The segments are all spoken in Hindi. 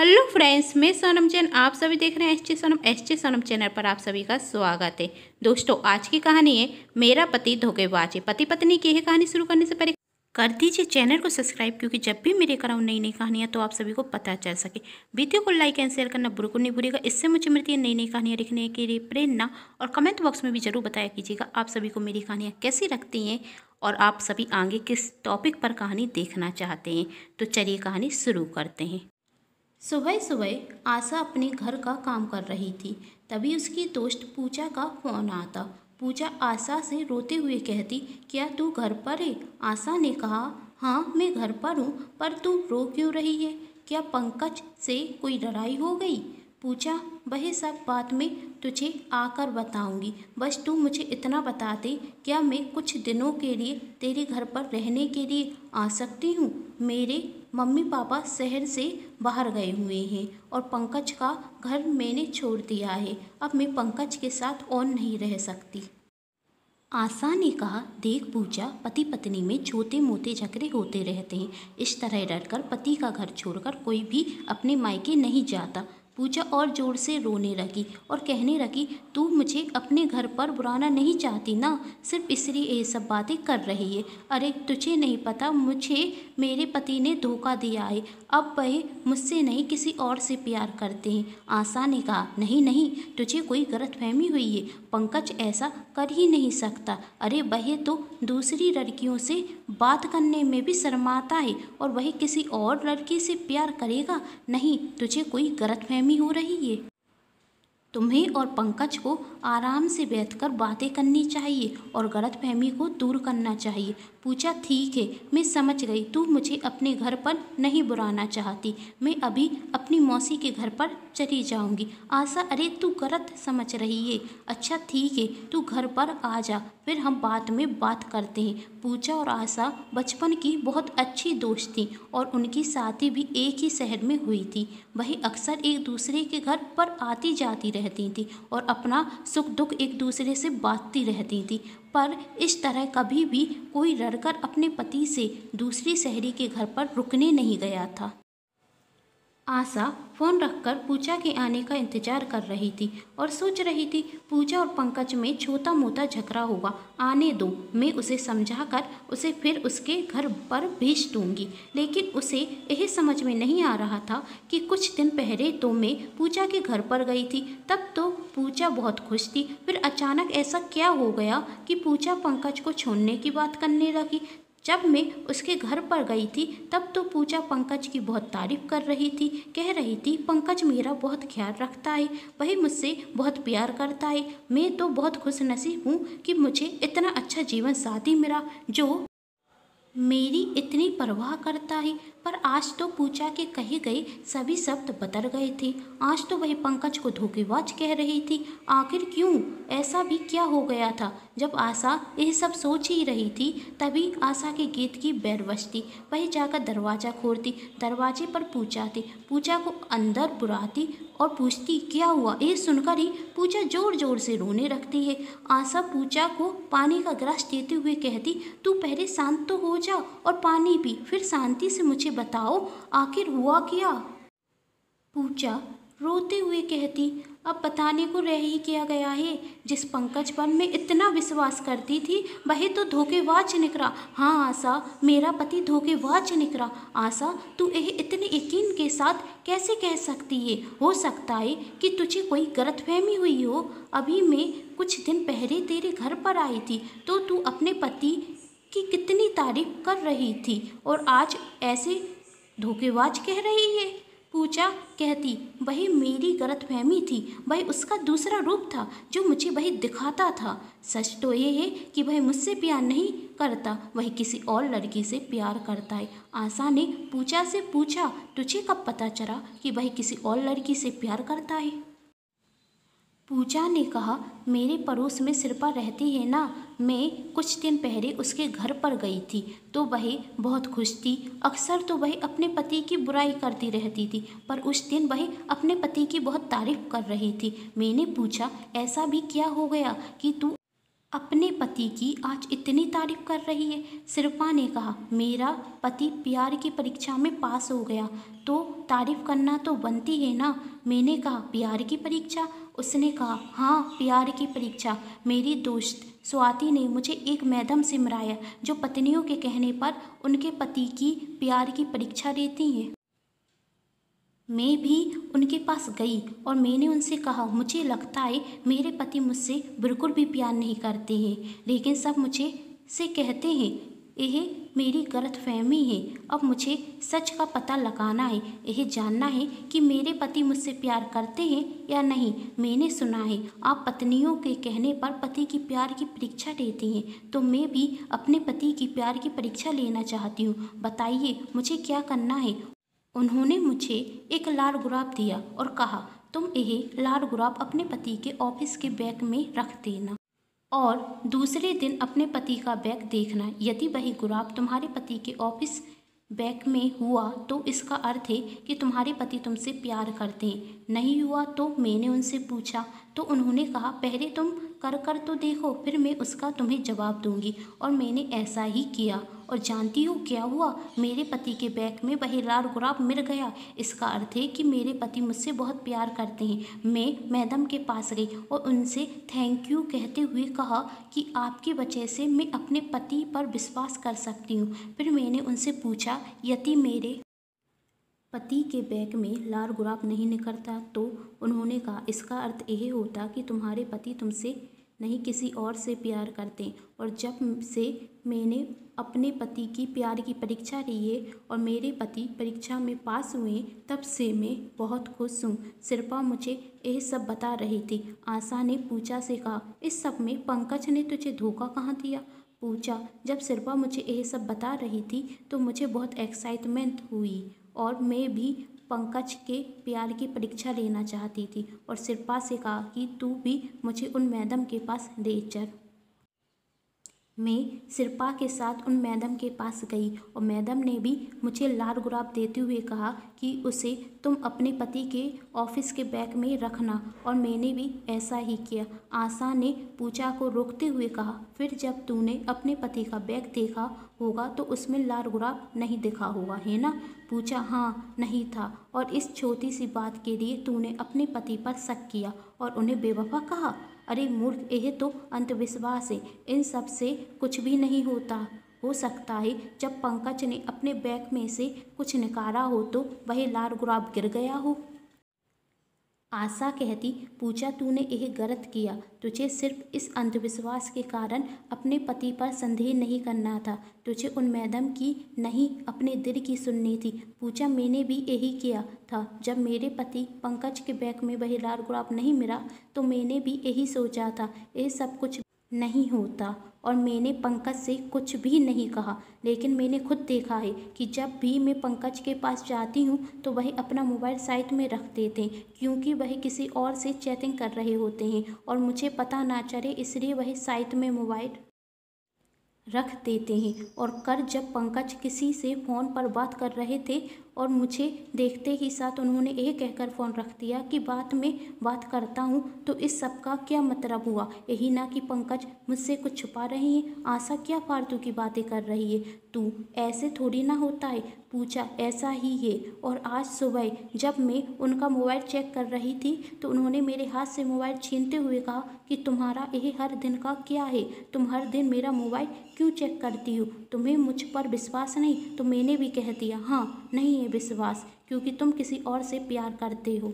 हेलो फ्रेंड्स, मैं सोनम जैन। आप सभी देख रहे हैं एस सोनम चैनल पर। आप सभी का स्वागत है। दोस्तों, आज की कहानी है मेरा पति धोखेबाज है। पति पत्नी की है कहानी। शुरू करने से पहले कर दीजिए चैनल को सब्सक्राइब, क्योंकि जब भी मेरे कराऊँ नई नई कहानियाँ तो आप सभी को पता चल सके। वीडियो को लाइक एंड शेयर करना बिल्कुल नहीं भूलिएगा। इससे मुझे मिलती है नई नई कहानियाँ लिखने के लिए प्रेरणा। और कमेंट बॉक्स में भी जरूर बताया कीजिएगा आप सभी को मेरी कहानियाँ कैसी लगती हैं और आप सभी आगे किस टॉपिक पर कहानी देखना चाहते हैं। तो चलिए कहानी शुरू करते हैं। सुबह सुबह आशा अपने घर का काम कर रही थी, तभी उसकी दोस्त पूजा का फोन आता। पूजा आशा से रोते हुए कहती, क्या तू घर पर है? आशा ने कहा, हाँ मैं घर पर हूँ, पर तू रो क्यों रही है? क्या पंकज से कोई लड़ाई हो गई? पूजा, वह सब बात में तुझे आकर बताऊंगी, बस तू मुझे इतना बता दे, क्या मैं कुछ दिनों के लिए तेरे घर पर रहने के लिए आ सकती हूँ? मेरे मम्मी पापा शहर से बाहर गए हुए हैं और पंकज का घर मैंने छोड़ दिया है। अब मैं पंकज के साथ और नहीं रह सकती। आशा ने कहा, देख पूजा, पति पत्नी में छोटे मोटे झगड़े होते रहते हैं। इस तरह डरकर पति का घर छोड़कर कोई भी अपने मायके नहीं जाता। पूजा और जोर से रोने लगी और कहने लगी, तू मुझे अपने घर पर बुलाना नहीं चाहती ना? सिर्फ इसलिए ये सब बातें कर रही है। अरे तुझे नहीं पता, मुझे मेरे पति ने धोखा दिया है। अब वह मुझसे नहीं किसी और से प्यार करते हैं। आशा ने कहा, नहीं नहीं, तुझे कोई गलतफहमी हुई है। पंकज ऐसा कर ही नहीं सकता। अरे वह तो दूसरी लड़कियों से बात करने में भी शर्माता है और वह किसी और लड़की से प्यार करेगा? नहीं, तुझे कोई गलतफहमी हो रही है। तुम्हें और पंकज को आराम से बैठकर बातें करनी चाहिए और गलतफहमी को दूर करना चाहिए। पूछा, ठीक है, मैं समझ गई, तू मुझे अपने घर पर नहीं बुलाना चाहती। मैं अभी अपनी मौसी के घर पर चली जाऊंगी। आशा, अरे तू गलत समझ रही है। अच्छा ठीक है, तू घर पर आ जा, फिर हम बाद में बात करते हैं। पूजा और आशा बचपन की बहुत अच्छी दोस्त थी और उनकी शादी भी एक ही शहर में हुई थी। वही अक्सर एक दूसरे के घर पर आती जाती रहती थी और अपना सुख दुख एक दूसरे से बांटती रहती थी। पर इस तरह कभी भी कोई लड़कर अपने पति से दूसरी शहरी के घर पर रुकने नहीं गया था। आशा फ़ोन रखकर पूजा के आने का इंतजार कर रही थी और सोच रही थी, पूजा और पंकज में छोटा मोटा झगड़ा होगा, आने दो, मैं उसे समझा कर उसे फिर उसके घर पर भेज दूंगी। लेकिन उसे यह समझ में नहीं आ रहा था कि कुछ दिन पहले तो मैं पूजा के घर पर गई थी, तब तो पूजा बहुत खुश थी। फिर अचानक ऐसा क्या हो गया कि पूजा पंकज को छोड़ने की बात करने लगी? जब मैं उसके घर पर गई थी तब तो पूजा पंकज की बहुत तारीफ कर रही थी, कह रही थी, पंकज मेरा बहुत ख्याल रखता है, वही मुझसे बहुत प्यार करता है। मैं तो बहुत खुशनसीब हूँ कि मुझे इतना अच्छा जीवन साथी मिला जो मेरी इतनी परवाह करता है। पर आज तो पूजा के कहे गए सभी शब्द बदल गए थे। आज तो वह पंकज को धोखेबाज कह रही थी। आखिर क्यों? ऐसा भी क्या हो गया था? जब आशा यह सब सोच ही रही थी तभी आशा के गेट की बेल बजती। वह जाकर दरवाज़ा खोलती। दरवाजे पर पूजा थी। पूजा को अंदर बुलाती और पूछती, क्या हुआ? ये सुनकर ही पूजा जोर जोर से रोने लगती है। आशा पूजा को पानी का गिलास देते हुए कहती, तू पहले शांत तो हो जा और पानी पी, फिर शांति से मुझे बताओ आखिर हुआ क्या? पूजा रोते हुए कहती, अब बताने को रह ही क्या गया है? जिस पंकज पर मैं इतना विश्वास करती थी वह तो धोखेबाज निकला। हाँ आशा, मेरा पति धोखेबाज निकला। आशा, तू यह इतने यकीन के साथ कैसे कह सकती है? हो सकता है कि तुझे कोई गलतफहमी हुई हो। अभी मैं कुछ दिन पहले तेरे घर पर आई थी तो तू अपने पति की कितनी तारीफ कर रही थी और आज ऐसे धोखेबाज कह रही है। पूजा कहती, वही मेरी गलतफहमी थी, वही उसका दूसरा रूप था जो मुझे वही दिखाता था। सच तो ये है कि वह मुझसे प्यार नहीं करता, वह किसी और लड़की से प्यार करता है। आशा ने पूजा से पूछा, तुझे कब पता चला कि वह किसी और लड़की से प्यार करता है? पूजा ने कहा, मेरे पड़ोस में शिल्पा रहती है ना, मैं कुछ दिन पहले उसके घर पर गई थी तो वह बहुत खुश थी। अक्सर तो वह अपने पति की बुराई करती रहती थी, पर उस दिन वह अपने पति की बहुत तारीफ कर रही थी। मैंने पूछा, ऐसा भी क्या हो गया कि तू अपने पति की आज इतनी तारीफ कर रही है? शिल्पा ने कहा, मेरा पति प्यार की परीक्षा में पास हो गया तो तारीफ करना तो बनती है ना। मैंने कहा प्यार की परीक्षा? उसने कहा हाँ प्यार की परीक्षा। मेरी दोस्त स्वाति ने मुझे एक मैडम से मिलाया जो पत्नियों के कहने पर उनके पति की प्यार की परीक्षा लेती हैं। मैं भी उनके पास गई और मैंने उनसे कहा मुझे लगता है मेरे पति मुझसे बिल्कुल भी प्यार नहीं करते हैं, लेकिन सब मुझे से कहते हैं। यह मेरी गलतफहमी है। अब मुझे सच का पता लगाना है। यह जानना है कि मेरे पति मुझसे प्यार करते हैं या नहीं। मैंने सुना है आप पत्नियों के कहने पर पति की प्यार की परीक्षा लेती हैं, तो मैं भी अपने पति की प्यार की परीक्षा लेना चाहती हूँ। बताइए मुझे क्या करना है। उन्होंने मुझे एक लाल गुलाब दिया और कहा तुम यह लाल गुलाब अपने पति के ऑफिस के बैग में रख देना और दूसरे दिन अपने पति का बैग देखना। यदि वही गुलाब तुम्हारे पति के ऑफिस बैग में हुआ तो इसका अर्थ है कि तुम्हारे पति तुमसे प्यार करते हैं। नहीं हुआ तो मैंने उनसे पूछा तो उन्होंने कहा पहले तुम कर तो देखो, फिर मैं उसका तुम्हें जवाब दूंगी। और मैंने ऐसा ही किया और जानती हो क्या हुआ, मेरे पति के बैग में वही लाल गुलाब मिल गया। इसका अर्थ है कि मेरे पति मुझसे बहुत प्यार करते हैं। मैं मैडम के पास गई और उनसे थैंक यू कहते हुए कहा कि आपकी वजह से मैं अपने पति पर विश्वास कर सकती हूँ। फिर मैंने उनसे पूछा यदि मेरे पति के बैग में लाल गुलाब नहीं निकलता तो उन्होंने कहा इसका अर्थ यह होता कि तुम्हारे पति तुमसे नहीं किसी और से प्यार करते। और जब से मैंने अपने पति की प्यार की परीक्षा ली है और मेरे पति परीक्षा में पास हुए तब से मैं बहुत खुश हूँ। शिल्पा मुझे यह सब बता रही थी। आशा ने पूजा से कहा इस सब में पंकज ने तुझे धोखा कहाँ दिया। पूजा जब शिल्पा मुझे यह सब बता रही थी तो मुझे बहुत एक्साइटमेंट हुई और मैं भी पंकज के प्यार की परीक्षा लेना चाहती थी और शिल्पा से कहा कि तू भी मुझे उन मैडम के पास ले चल। मैं शिल्पा के साथ उन मैडम के पास गई और मैडम ने भी मुझे लाल गुलाब देते हुए कहा कि उसे तुम अपने पति के ऑफिस के बैग में रखना और मैंने भी ऐसा ही किया। आशा ने पूजा को रोकते हुए कहा फिर जब तूने अपने पति का बैग देखा होगा तो उसमें लाल गुलाब नहीं दिखा होगा है ना। पूजा हाँ नहीं था और इस छोटी सी बात के लिए तूने अपने पति पर शक किया और उन्हें बेवफा कहा। अरे मूर्ख, यह तो अंधविश्वास है। इन सब से कुछ भी नहीं होता। हो सकता है जब पंकज ने अपने बैग में से कुछ निकाला हो तो वही लाल गुलाब गिर गया हो। आशा कहती पूजा तूने यह गलत किया। तुझे सिर्फ इस अंधविश्वास के कारण अपने पति पर संदेह नहीं करना था। तुझे उन मैडम की नहीं अपने दिल की सुननी थी। पूजा मैंने भी यही किया था। जब मेरे पति पंकज के बैग में वही लाल गुलाब नहीं मिला तो मैंने भी यही सोचा था ये सब कुछ नहीं होता और मैंने पंकज से कुछ भी नहीं कहा। लेकिन मैंने खुद देखा है कि जब भी मैं पंकज के पास जाती हूँ तो वह अपना मोबाइल साइड में रख देते हैं क्योंकि वह किसी और से चैटिंग कर रहे होते हैं और मुझे पता ना चले, इसलिए वह साइड में मोबाइल रख देते हैं। और कर जब पंकज किसी से फ़ोन पर बात कर रहे थे और मुझे देखते ही साथ उन्होंने ये कहकर फ़ोन रख दिया कि बाद में बात करता हूँ, तो इस सब का क्या मतलब हुआ। यही ना कि पंकज मुझसे कुछ छुपा रहे हैं। आशा क्या फालतू की बातें कर रही है तू, ऐसे थोड़ी ना होता है। पूछा ऐसा ही है। और आज सुबह जब मैं उनका मोबाइल चेक कर रही थी तो उन्होंने मेरे हाथ से मोबाइल छीनते हुए कहा कि तुम्हारा यह हर दिन का क्या है, तुम हर दिन मेरा मोबाइल क्यों चेक करती हो, तुम्हें मुझ पर विश्वास नहीं। तो मैंने भी कह दिया हाँ नहीं है विश्वास, क्योंकि तुम किसी और से प्यार करते हो।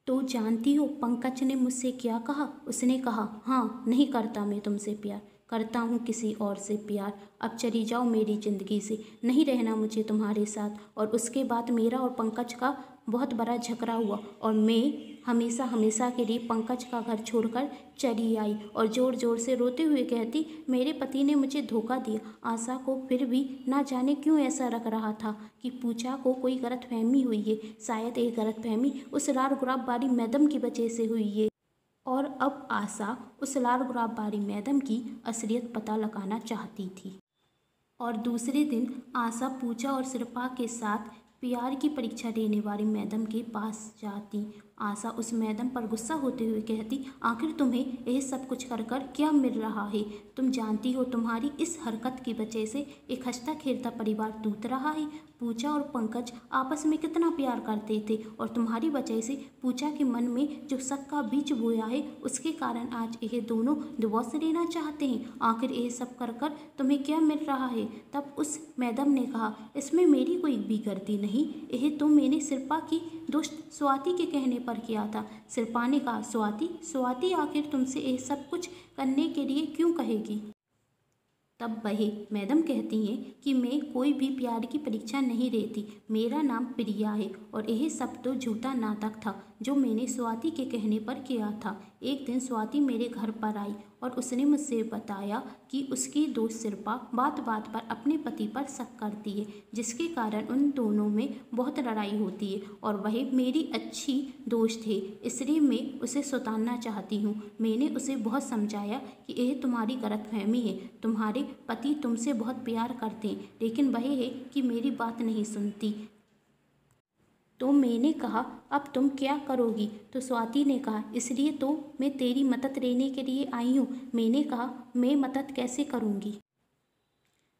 तो जानती हो पंकज ने मुझसे क्या कहा। उसने कहा हाँ नहीं करता मैं तुमसे प्यार, करता हूँ किसी और से प्यार। अब चली जाओ मेरी ज़िंदगी से, नहीं रहना मुझे तुम्हारे साथ। और उसके बाद मेरा और पंकज का बहुत बड़ा झगड़ा हुआ और मैं हमेशा हमेशा के लिए पंकज का घर छोड़कर चली आई और ज़ोर ज़ोर से रोते हुए कहती मेरे पति ने मुझे धोखा दिया। आशा को फिर भी ना जाने क्यों ऐसा लग रहा था कि पूजा को कोई गलतफहमी हुई है। शायद ये गलतफहमी उस लाल गुलाब वाली मैडम की वजह से हुई है। और अब आशा उस लाल गुलाब वाली मैडम की असलियत पता लगाना चाहती थी। और दूसरे दिन आशा पूजा और शिल्पा के साथ प्यार की परीक्षा देने वाली मैडम के पास जाती आशा उस मैडम पर गुस्सा होते हुए कहती, आखिर तुम्हें यह सब कुछ कर कर क्या मिल रहा है? तुम जानती हो तुम्हारी इस हरकत की वजह से एक हंसता खेलता परिवार टूट रहा है। पूजा और पंकज आपस में कितना प्यार करते थे और तुम्हारी वजह से पूजा के मन में जो शक का बीज बोया है उसके कारण आज ये दोनों डिवोर्स लेना चाहते हैं। आखिर ये सब कर कर तुम्हें क्या मिल रहा है? तब उस मैडम ने कहा, इसमें मेरी कोई भी गलती नहीं, यह तो मैंने शिल्पा की दोस्त स्वाति के कहने पर किया था। शिल्पा ने कहा, स्वाति आखिर तुमसे ये सब कुछ करने के लिए क्यों कहेगी? तब वही मैडम कहती हैं कि मैं कोई भी प्यार की परीक्षा नहीं देती, मेरा नाम प्रिया है और यह सब तो झूठा नाटक था जो मैंने स्वाति के कहने पर किया था। एक दिन स्वाति मेरे घर पर आई और उसने मुझसे बताया कि उसकी दोस्त शिल्पा बात बात पर अपने पति पर शक करती है, जिसके कारण उन दोनों में बहुत लड़ाई होती है और वह मेरी अच्छी दोस्त है, इसलिए मैं उसे सुधारना चाहती हूँ। मैंने उसे बहुत समझाया कि यह तुम्हारी गलतफहमी है, तुम्हारे पति तुमसे बहुत प्यार करते हैं, लेकिन वह है कि मेरी बात नहीं सुनती। तो मैंने कहा, अब तुम क्या करोगी? तो स्वाति ने कहा, इसलिए तो मैं तेरी मदद लेने के लिए आई हूँ। मैंने कहा, मैं मदद कैसे करूँगी?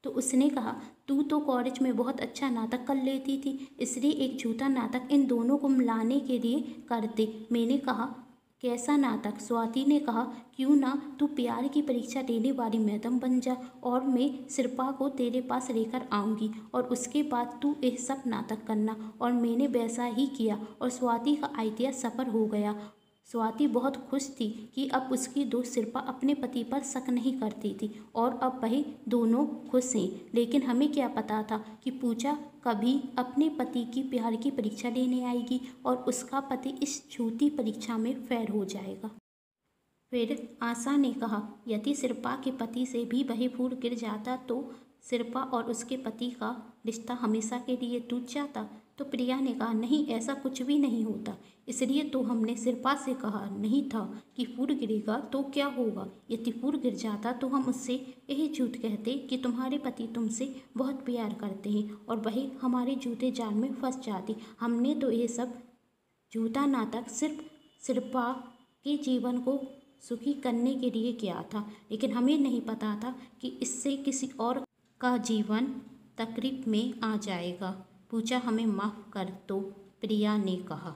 तो उसने कहा, तू तो कॉलेज में बहुत अच्छा नाटक कर लेती थी, इसलिए एक झूठा नाटक इन दोनों को मिलाने के लिए कर दे। मैंने कहा, कैसा नाटक? स्वाति ने कहा, क्यों ना तू प्यार की परीक्षा देने वाली मैडम बन जा और मैं शिल्पा को तेरे पास लेकर आऊँगी और उसके बाद तू यह सब नाटक करना। और मैंने वैसा ही किया और स्वाति का आइडिया सफल हो गया। स्वाति बहुत खुश थी कि अब उसकी दोस्त शिल्पा अपने पति पर शक नहीं करती थी और अब वही दोनों खुश हैं। लेकिन हमें क्या पता था कि पूजा कभी अपने पति की प्यार की परीक्षा लेने आएगी और उसका पति इस झूठी परीक्षा में फेल हो जाएगा। फिर आशा ने कहा, यदि शिल्पा के पति से भी वही फूल गिर जाता तो शिल्पा और उसके पति का रिश्ता हमेशा के लिए टूट जाता। तो प्रिया ने कहा, नहीं, ऐसा कुछ भी नहीं होता, इसलिए तो हमने शिल्पा से कहा नहीं था कि फूल गिरेगा तो क्या होगा। यदि फूल गिर जाता तो हम उससे यही झूठ कहते कि तुम्हारे पति तुमसे बहुत प्यार करते हैं और वही हमारे झूठे जाल में फंस जाती। हमने तो ये सब झूठा नाटक सिर्फ शिल्पा के जीवन को सुखी करने के लिए किया था, लेकिन हमें नहीं पता था कि इससे किसी और का जीवन तकलीफ में आ जाएगा। पूजा, हमें माफ़ कर दो, प्रिया ने कहा।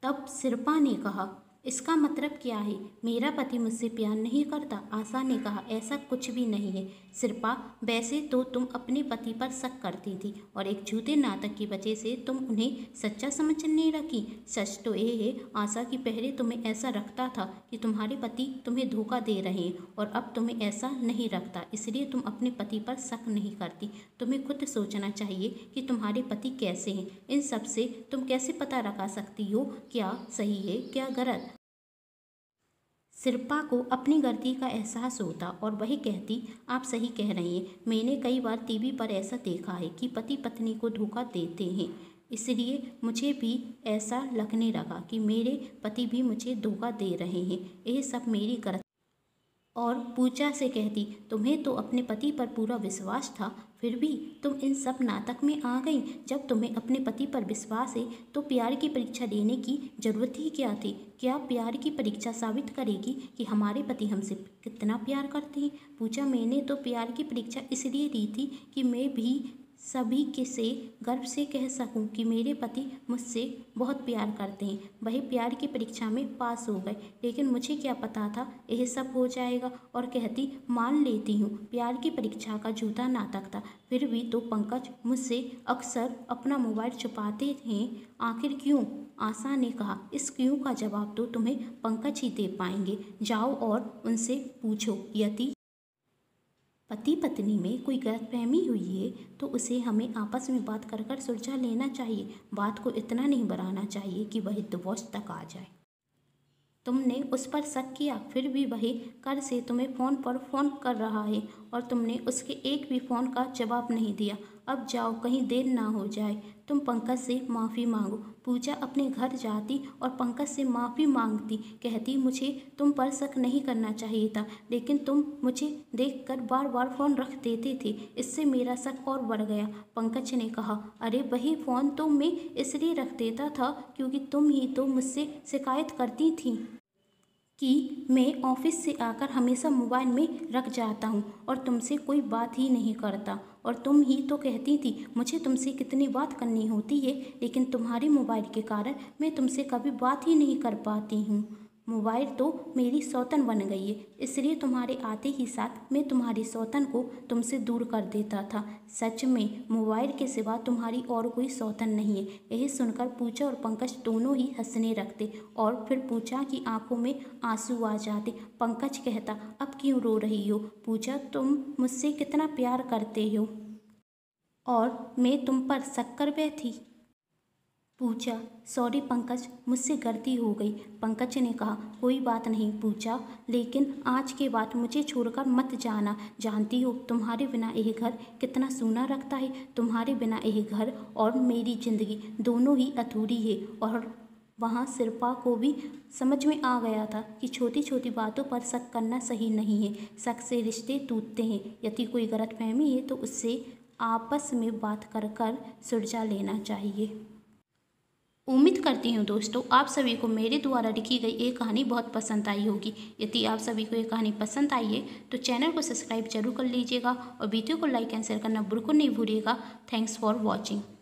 तब शिल्पा ने कहा, इसका मतलब क्या है? मेरा पति मुझसे प्यार नहीं करता? आशा ने कहा, ऐसा कुछ भी नहीं है शिल्पा, वैसे तो तुम अपने पति पर शक करती थी और एक झूठे नाटक की वजह से तुम उन्हें सच्चा समझने लगी। सच तो ये है आशा कि पहले तुम्हें ऐसा रखता था कि तुम्हारे पति तुम्हें धोखा दे रहे हैं और अब तुम्हें ऐसा नहीं रखता, इसलिए तुम अपने पति पर शक नहीं करती। तुम्हें खुद सोचना चाहिए कि तुम्हारे पति कैसे हैं। इन सब से तुम कैसे पता लगा सकती हो क्या सही है क्या गलत? शिल्पा को अपनी गलती का एहसास होता और वही कहती, आप सही कह रही हैं, मैंने कई बार टीवी पर ऐसा देखा है कि पति पत्नी को धोखा देते हैं, इसलिए मुझे भी ऐसा लगने लगा कि मेरे पति भी मुझे धोखा दे रहे हैं, यह सब मेरी गलती। और पूजा से कहती, तुम्हें तो अपने पति पर पूरा विश्वास था, फिर भी तुम इन सब नाटक में आ गई। जब तुम्हें अपने पति पर विश्वास है तो प्यार की परीक्षा देने की जरूरत ही क्या थी? क्या प्यार की परीक्षा साबित करेगी कि हमारे पति हमसे कितना प्यार करते हैं? पूजा, मैंने तो प्यार की परीक्षा इसलिए दी थी कि मैं भी सभी के से गर्व से कह सकूं कि मेरे पति मुझसे बहुत प्यार करते हैं। वही प्यार की परीक्षा में पास हो गए, लेकिन मुझे क्या पता था यह सब हो जाएगा। और कहती, मान लेती हूँ प्यार की परीक्षा का झूठा नाटक था, फिर भी तो पंकज मुझसे अक्सर अपना मोबाइल छुपाते थे, आखिर क्यों? आशा ने कहा, इस क्यों का जवाब तो तुम्हें पंकज ही दे पाएंगे। जाओ और उनसे पूछो। यदि पति पत्नी में कोई गलतफहमी हुई है तो उसे हमें आपस में बात कर कर सुलझा लेना चाहिए। बात को इतना नहीं बढ़ाना चाहिए कि वह डिवोर्स तक आ जाए। तुमने उस पर शक किया, फिर भी वही कल से तुम्हें फ़ोन पर फ़ोन कर रहा है और तुमने उसके एक भी फ़ोन का जवाब नहीं दिया। अब जाओ, कहीं देर ना हो जाए। तुम पंकज से माफ़ी मांगो। पूजा अपने घर जाती और पंकज से माफ़ी मांगती, कहती मुझे तुम पर शक नहीं करना चाहिए था, लेकिन तुम मुझे देखकर बार बार फ़ोन रख देते थे, इससे मेरा शक और बढ़ गया। पंकज ने कहा, अरे वही फ़ोन तो मैं इसलिए रख देता था क्योंकि तुम ही तो मुझसे शिकायत करती थी कि मैं ऑफिस से आकर हमेशा मोबाइल में रख जाता हूँ और तुमसे कोई बात ही नहीं करता, और तुम ही तो कहती थी मुझे तुमसे कितनी बात करनी होती है, लेकिन तुम्हारे मोबाइल के कारण मैं तुमसे कभी बात ही नहीं कर पाती हूँ। मोबाइल तो मेरी सौतन बन गई है, इसलिए तुम्हारे आते ही साथ मैं तुम्हारी सौतन को तुमसे दूर कर देता था। सच में मोबाइल के सिवा तुम्हारी और कोई सौतन नहीं है। यही सुनकर पूजा और पंकज दोनों ही हंसने लगते और फिर पूजा की आंखों में आंसू आ जाते। पंकज कहता, अब क्यों रो रही हो पूजा, तुम मुझसे कितना प्यार करते हो और मैं तुम पर शक कर बैठी। पूजा, सॉरी पंकज, मुझसे गलती हो गई। पंकज ने कहा, कोई बात नहीं पूजा, लेकिन आज के बाद मुझे छोड़कर मत जाना। जानती हो तुम्हारे बिना यह घर कितना सूना लगता है। तुम्हारे बिना यह घर और मेरी ज़िंदगी दोनों ही अधूरी है। और वहाँ शिल्पा को भी समझ में आ गया था कि छोटी छोटी बातों पर शक करना सही नहीं है। शक से रिश्ते टूटते हैं। यदि कोई गलतफहमी है तो उससे आपस में बात कर सुलझा लेना चाहिए। उम्मीद करती हूँ दोस्तों आप सभी को मेरे द्वारा लिखी गई ये कहानी बहुत पसंद आई होगी। यदि आप सभी को ये कहानी पसंद आई है तो चैनल को सब्सक्राइब जरूर कर लीजिएगा और वीडियो को लाइक एंड शेयर करना बिल्कुल नहीं भूलिएगा। Thanks for watching.